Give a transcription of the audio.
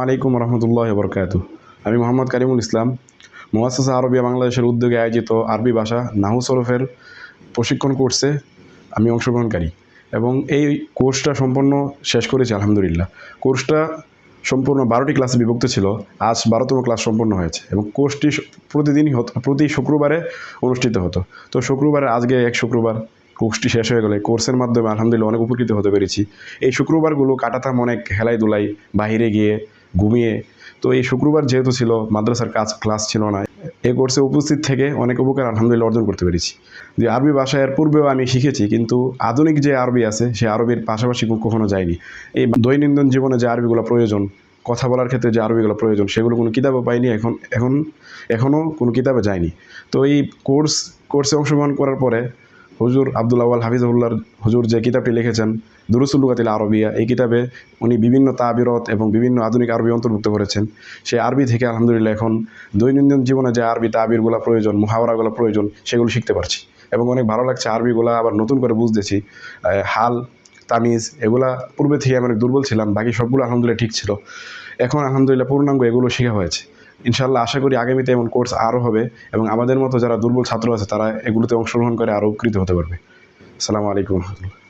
আলাইকুম রহমতুল্লাহ বরকাতুহ। আমি মোহাম্মদ কারিমুল ইসলাম। মুআসসাসা আরবিয়া বাংলাদেশের উদ্যোগে আয়োজিত আরবি ভাষা নাহু সরফের প্রশিক্ষণ কোর্সে আমি অংশগ্রহণকারী এবং এই কোর্সটা সম্পূর্ণ শেষ করেছি আলহামদুলিল্লাহ। কোর্সটা সম্পূর্ণ 12টি ক্লাসে বিভক্ত ছিল। আজ 12তম ক্লাস সম্পন্ন হয়েছে এবং কোর্সটি প্রতিদিনই হতো, প্রতি শুক্রবারে অনুষ্ঠিত হতো। তো শুক্রবারে আজকে এক শুক্রবার কোর্সটি শেষ হয়ে গেলে কোর্সের মাধ্যমে আলহামদুলিল্লাহ অনেক উপকৃত হতে পেরেছি। এই শুক্রবারগুলো কাটাতাম অনেক খেলাই ধুলাই, বাহিরে গিয়ে ঘুমিয়ে। তো এই শুক্রবার যেহেতু ছিল, মাদ্রাসার ক্লাস ছিল না, এই কোর্সে উপস্থিত থেকে অনেক উপকার আলহামদুলিল্লাহ অর্জন করতে পেরেছি। যে আরবি ভাষা এর পূর্বেও আমি শিখেছি, কিন্তু আধুনিক যে আরবি আছে সে আরবির পাশাপাশি কখনো যায়নি। এই দৈনন্দিন জীবনে যে আরবিগুলো প্রয়োজন, কথা বলার ক্ষেত্রে যে আরবিগুলো প্রয়োজন, সেগুলো কোনো কিতাবে পাইনি, এখনও কোনো কিতাবে যায়নি। তো এই কোর্সে অংশগ্রহণ করার পরে হুজুর আব্দুল আউয়াল হাফিজাহুল্লাহর হুজুর যে কিতাবটি লিখেছেন দুরুসুল লুগাতিল আরবিয়া, এই কিতাবে উনি বিভিন্ন তাবিরত এবং বিভিন্ন আধুনিক আরবি অন্তর্ভুক্ত করেছেন। সেই আরবি থেকে আলহামদুলিল্লাহ এখন দৈনন্দিন জীবনে যে আরবি তাবিরগুলো প্রয়োজন, মুহাওয়ারাগুলো প্রয়োজন, সেগুলো শিখতে পারছি এবং অনেক ভালো লাগছে। আরবিগুলো আবার নতুন করে বুঝতেছি। হাল, তামিজ এগুলা পূর্বে থেকে আমি অনেক দুর্বল ছিলাম, বাকি সবগুলো আলহামদুলিল্লাহ ঠিক ছিল। এখন আলহামদুলিল্লাহ পূর্ণাঙ্গ এগুলো শেখা হয়েছে। ইনশাআল্লাহ আশা করি আগামীতে এমন কোর্স আরও হবে এবং আমাদের মতো যারা দুর্বল ছাত্র আছে তারা এগুলোতে অংশগ্রহণ করে আরও উপকৃত হতে পারবে। আসসালামু আলাইকুম রহমতুল্লাহ।